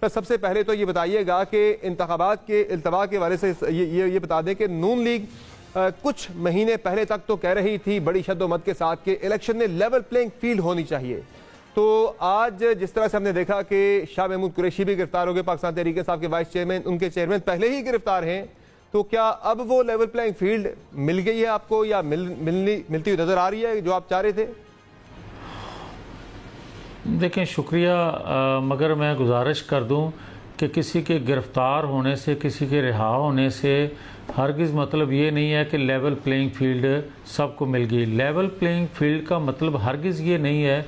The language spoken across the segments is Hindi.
तो सबसे पहले तो ये बताइएगा कि इंतखाबात के इल्तवा के वाले से ये बता दें कि नून लीग कुछ महीने पहले तक तो कह रही थी बड़ी शद्दोमत के साथ कि इलेक्शन में लेवल प्लेइंग फील्ड होनी चाहिए। तो आज जिस तरह से हमने देखा कि शाह महमूद कुरैशी भी गिरफ्तार हो गए, पाकिस्तान तहरीक साहब के वाइस चेयरमैन, उनके चेयरमैन पहले ही गिरफ्तार हैं, तो क्या अब वो लेवल प्लेइंग फील्ड मिल गई है आपको या मिलती हुई नजर आ रही है जो आप चाह रहे थे? देखें, शुक्रिया, मगर मैं गुजारिश कर दूं कि किसी के गिरफ़्तार होने से, किसी के रिहा होने से हरगिज़ मतलब ये नहीं है कि लेवल प्लेइंग फील्ड सबको मिल गई। लेवल प्लेइंग फील्ड का मतलब हरगिज़ ये नहीं है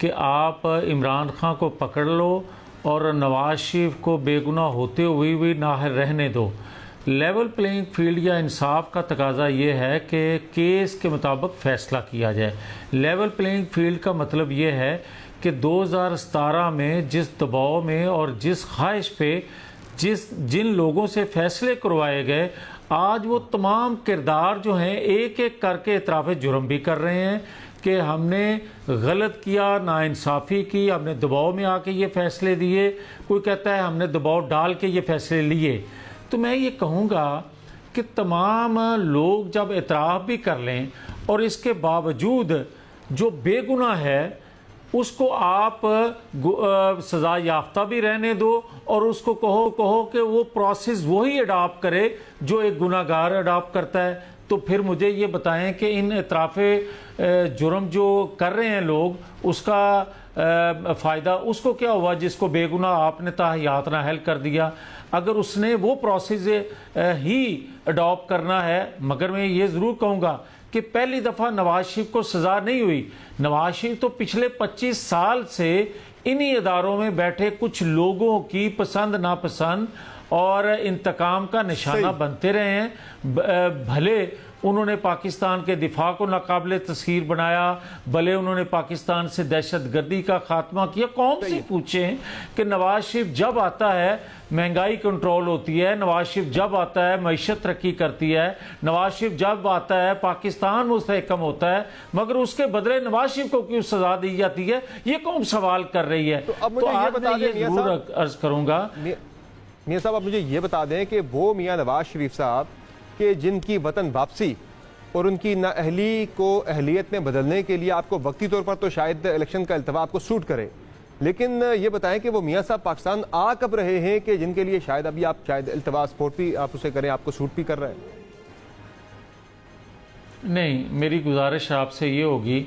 कि आप इमरान खान को पकड़ लो और नवाज़ शरीफ को बेगुनाह होते हुए भी ना रहने दो। लेवल प्लेइंग फील्ड या इंसाफ का तकाजा ये है कि केस के मुताबिक फ़ैसला किया जाए। लेवल प्लेइंग फील्ड का मतलब ये है कि 2017 में जिस दबाव में और जिस ख्वाहिश पे जिन लोगों से फैसले करवाए गए, आज वो तमाम किरदार जो हैं एक एक करके इतराफ़ जुर्म भी कर रहे हैं कि हमने गलत किया, नाइंसाफ़ी की, हमने दबाव में आके ये फ़ैसले दिए। कोई कहता है हमने दबाव डाल के ये फ़ैसले लिए। तो मैं ये कहूँगा कि तमाम लोग जब इतराफ़ भी कर लें और इसके बावजूद जो बेगुनाह है उसको आप सज़ा याफ्ता भी रहने दो और उसको कहो कि वो प्रोसेस वही अडॉप्ट करे जो एक गुनाहगार अडॉप्ट करता है। तो फिर मुझे ये बताएं कि इन इतराफ़े जुर्म जो कर रहे हैं लोग, उसका फ़ायदा उसको क्या हुआ जिसको बेगुनाह आपने ताहयात नाअहल कर दिया। अगर उसने वो प्रोसेस ही अडॉप्ट करना है, मगर मैं ये ज़रूर कहूँगा कि पहली दफ़ा नवाज शरीफ को सज़ा नहीं हुई। नवाज शरीफ तो पिछले 25 साल से इन्हीं इदारों में बैठे कुछ लोगों की पसंद नापसंद और इंतकाम का निशाना बनते रहे हैं। भले उन्होंने पाकिस्तान के दिफा को नाकाबिले तस्खीर बनाया, भले उन्होंने पाकिस्तान से दहशतगर्दी का खात्मा किया। कौन से पूछें कि नवाज शरीफ जब आता है महंगाई कंट्रोल होती है, नवाज शरीफ जब आता है मईशत तरक्की करती है, नवाज शरीफ जब आता है पाकिस्तान मुस्तहकम होता है, मगर उसके बदले नवाज शरीफ को क्यों सजा दी जाती है, ये कौन सवाल कर रही है। तो आज मैं ये जरूर अर्ज करूंगा। मियां साहब, आप मुझे ये बता दें कि वो मियां नवाज शरीफ साहब कि जिनकी वतन वापसी और उनकी नाअहली को अहलियत में बदलने के लिए आपको वक्ती तौर पर तो शायद इलेक्शन का इल्तवा आपको सूट करे, लेकिन ये बताएं कि वो मियां साहब पाकिस्तान आ कब रहे हैं कि जिनके लिए शायद अभी आप शायद इल्तवा सपोर्ट भी आप उसे करें, आपको सूट भी कर रहे हैं? नहीं, मेरी गुजारिश आपसे ये होगी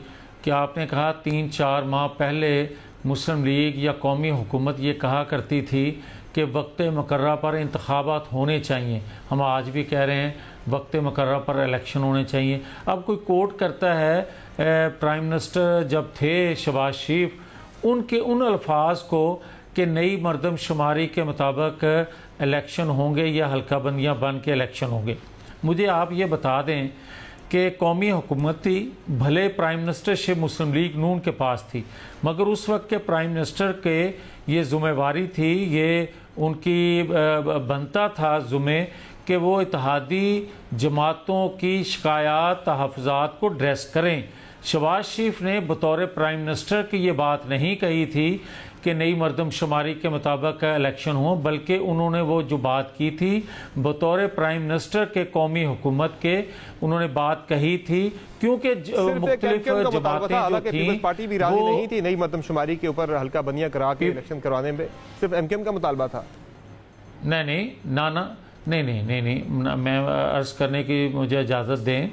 कि आपने कहा 3-4 माह पहले मुस्लिम लीग या कौमी हुकूमत ये कहा करती थी कि वक्त मुकर्रर पर इंतखाबात होने चाहिए। हम आज भी कह रहे हैं वक्त मुकर्रर पर इलेक्शन होने चाहिए। अब कोई कोट करता है प्राइम मिनिस्टर जब थे शहबाज शरीफ, उनके उन अल्फाज को कि नई मरदमशुमारी के मुताबिक इलेक्शन होंगे या हल्का बंदियाँ बन के इलेक्शन होंगे। मुझे आप ये बता दें कि कौमी हुकूमत थी, भले प्राइम मिनिस्टरशिप मुस्लिम लीग नून के पास थी, मगर उस वक्त के प्राइम मिनिस्टर के ये ज़िम्मेवारी थी, ये उनकी बनता था ज़ुम्मे कि वो इत्तेहादी जमातों की शिकायत तहफ़्फ़ुज़ात को ड्रेस करें। शहबाज शरीफ ने बतौर प्राइम मिनिस्टर की ये बात नहीं कही थी कि नई मरदमशुमारी के मुताबिक इलेक्शन हो, बल्कि उन्होंने वो जो बात की थी बतौर प्राइम मिनिस्टर के कौमी हुकूमत के उन्होंने बात कही थी, क्योंकि मुख्तलिफ जमातें जो थी पार्टी भी राजी नहीं थी नई मरदमशुमारी के ऊपर हल्का बंदियां करा के इलेक्शन करवाने में, सिर्फ एमकेएम का मुतालबा था। नहीं, मैं अर्ज करने की मुझे इजाज़त दें।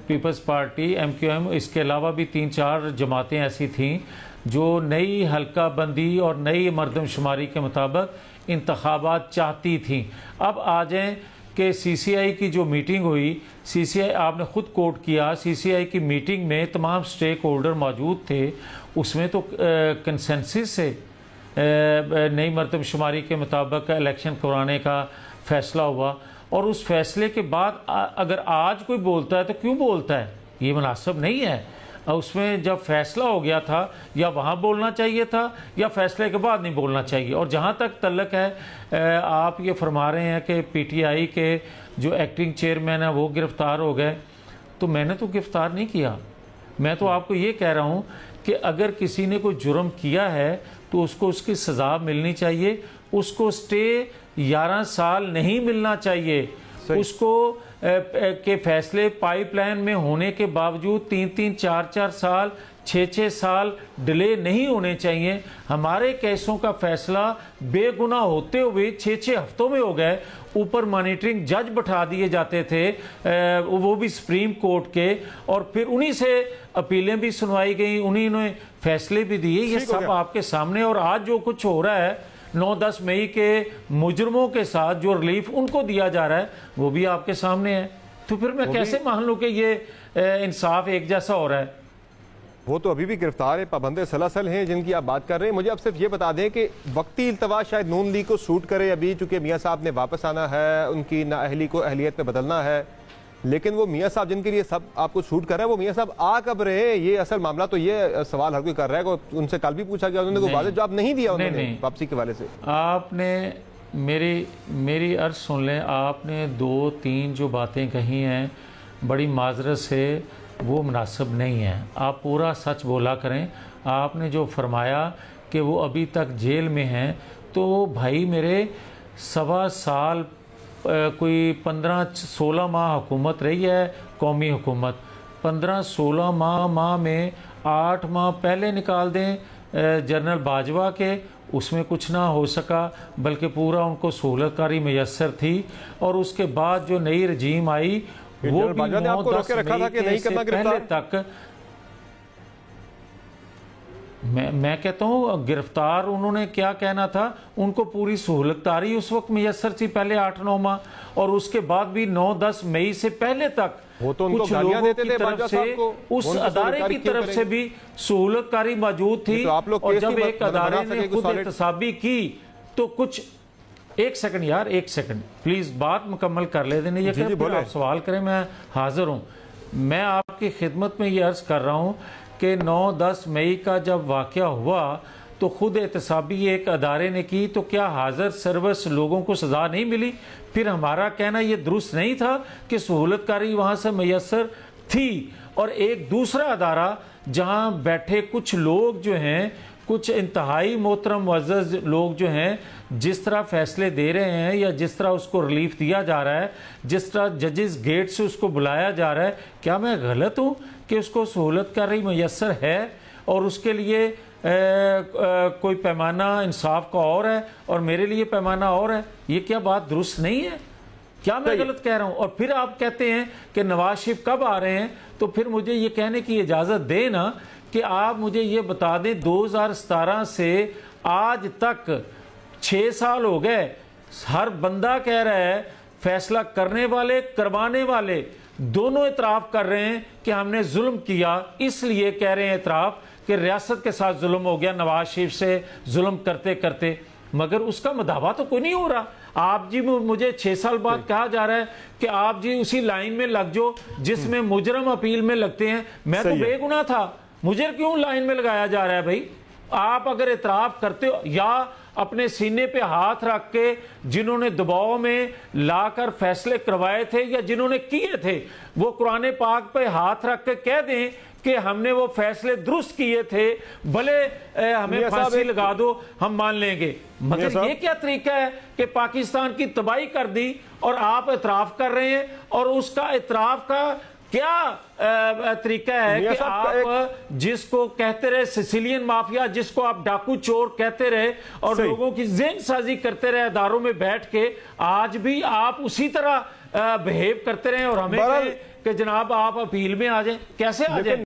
पीपल्स पार्टी, एमक्यूएम, इसके अलावा भी 3-4 जमातें ऐसी थीं जो नई हल्का बंदी और नई मरदमशुमारी के मुताबिक इंतखाबात चाहती थीं। अब आ जाएँ कि सीसीआई की जो मीटिंग हुई, सीसीआई आपने ख़ुद कोट किया, सीसीआई की मीटिंग में तमाम स्टेक होल्डर मौजूद थे, उसमें तो कंसेंसस से नई मरदमशुमारी के मुताबिक इलेक्शन करवाने का फ़ैसला हुआ। और उस फैसले के बाद अगर आज कोई बोलता है तो क्यों बोलता है, ये मुनासिब नहीं है। उसमें जब फैसला हो गया था या वहाँ बोलना चाहिए था या फैसले के बाद नहीं बोलना चाहिए। और जहाँ तक तल्लक है आप ये फरमा रहे हैं कि पीटीआई के जो एक्टिंग चेयरमैन है वो गिरफ़्तार हो गए, तो मैंने तो गिरफ़्तार नहीं किया। मैं तो आपको ये कह रहा हूँ कि अगर किसी ने कोई जुर्म किया है तो उसको उसकी सज़ा मिलनी चाहिए। उसको स्टे 11 साल नहीं मिलना चाहिए। उसको के फैसले पाइपलाइन में होने के बावजूद 3-3, 4-4 साल, 6-6 साल डिले नहीं होने चाहिए। हमारे केसों का फैसला बेगुनाह होते हुए 6-6 हफ्तों में हो गए। ऊपर मॉनिटरिंग जज बैठा दिए जाते थे, वो भी सुप्रीम कोर्ट के, और फिर उन्हीं से अपीलें भी सुनवाई गई, उन्हीं ने फैसले भी दिए। ये सब आपके सामने। और आज जो कुछ हो रहा है 9-10 मई के मुजरमों के साथ जो रिलीफ उनको दिया जा रहा है वो भी आपके सामने है। तो फिर मैं कैसे मान लूं कि ये इंसाफ एक जैसा हो रहा है? वो तो अभी भी गिरफ्तार है, पाबंदे सलासल हैं जिनकी आप बात कर रहे हैं। मुझे अब सिर्फ ये बता दें कि वक्ती इल्तवा शायद नून लीग को सूट करे अभी, चूंकि मियाँ साहब ने वापस आना है, उनकी नाअहली को अहलियत में बदलना है, लेकिन वो मियाँ साहब जिनके लिए सब आपको शूट कर रहा है, वो मियाँ साहब आ कब रहे? ये असल मामला तो ये सवाल हर कोई कर रहा है। उनसे कल भी पूछा गया, उन्होंने कोई वाज़ेह जवाब नहीं दिया उन्होंने वापसी के वाले से। आपने मेरी अर्ज सुन लें। आपने 2-3 जो बातें कही हैं बड़ी माजरत से वो मुनासिब नहीं है। आप पूरा सच बोला करें। आपने जो फरमाया कि वो अभी तक जेल में हैं, तो भाई मेरे 1.25 साल कोई 15-16 माह हुकूमत रही है कौमी हुकूमत। 15-16 माह में 8 माह पहले निकाल दें जनरल बाजवा के, उसमें कुछ ना हो सका, बल्कि पूरा उनको सहूलतकारी मैसर थी। और उसके बाद जो नई रजीम आई वो भी 9-10 मई से पहले तक, मैं कहता हूँ गिरफ्तार उन्होंने क्या कहना था, उनको पूरी सहूलतकारी उस वक्त मैसर थी पहले 8-9 माह, और उसके बाद भी 9-10 मई से पहले तक वो तो कुछ लोगों की तरफ से उस अदारे की तरफ से भी सहूलतकारी मौजूद थी। और जब एक अदारे ने खुद एहतसाबी की तो कुछ, एक सेकंड यार, एक सेकंड प्लीज, बात मुकम्मल कर ले देने। ये क्या आप सवाल करें, मैं हाजिर हूँ। मैं आपकी खिदमत में ये अर्ज कर रहा हूँ कि 9-10 मई का जब वाक़या हुआ तो खुद एहतसाबी एक अदारे ने की, तो क्या हाजिर सर्विस लोगों को सज़ा नहीं मिली? फिर हमारा कहना ये दुरुस्त नहीं था कि सहूलतकारी वहाँ से मैसर थी। और एक दूसरा अदारा जहाँ बैठे कुछ लोग जो हैं, कुछ इंतहाई मोहतरम मुअज़्ज़ज़ लोग जो हैं, जिस तरह फैसले दे रहे हैं या जिस तरह उसको रिलीफ दिया जा रहा है, जिस तरह जजेस गेट से उसको बुलाया जा रहा है, क्या मैं गलत हूँ कि उसको सहूलतकारी मैसर है और उसके लिए कोई पैमाना इंसाफ का और है और मेरे लिए पैमाना और है? ये क्या बात दुरुस्त नहीं है? क्या मैं गलत कह रहा हूं? और फिर आप कहते हैं कि नवाज शरीफ कब आ रहे हैं, तो फिर मुझे ये कहने की इजाजत दें ना कि आप मुझे ये बता दें 2017 से आज तक 6 साल हो गए, हर बंदा कह रहा है, फैसला करने वाले करवाने वाले दोनों इतराफ कर रहे हैं कि हमने जुल्म किया, इसलिए कह रहे हैं इतराफ कि रियासत के साथ जुल्म हो गया नवाज शरीफ से जुल्म करते करते, मगर उसका मदावा तो कोई नहीं हो रहा। आप जी मुझे 6 साल बाद कहा जा रहा है कि आप जी उसी लाइन में लग जाओ जिसमें मुजरम अपील में लगते हैं। मैं तो बेगुनाह था, मुझे क्यों लाइन में लगाया जा रहा है? भाई आप अगर इतराफ करते हो या अपने सीने पे हाथ रख के जिन्होंने दबाव में लाकर फैसले करवाए थे या जिन्होंने किए थे, वो कुरान पाक पे हाथ रख के कह दें कि हमने वो फैसले दुरुस्त किए थे, भले हमें फांसी लगा दो, हम मान लेंगे। मतलब ये क्या तरीका है कि पाकिस्तान की तबाही कर दी और आप इतराफ कर रहे हैं? और उसका इतराफ का क्या तरीका है कि आप जिसको कहते रहे सिसिलियन माफिया, जिसको आप डाकू चोर कहते रहे और लोगों की ज़हन साजी करते रहे अदारों में बैठ के, आज भी आप उसी तरह बिहेव करते रहे और हमें कहें कि जनाब आप अपील में आ जाएं? कैसे आ जाएं?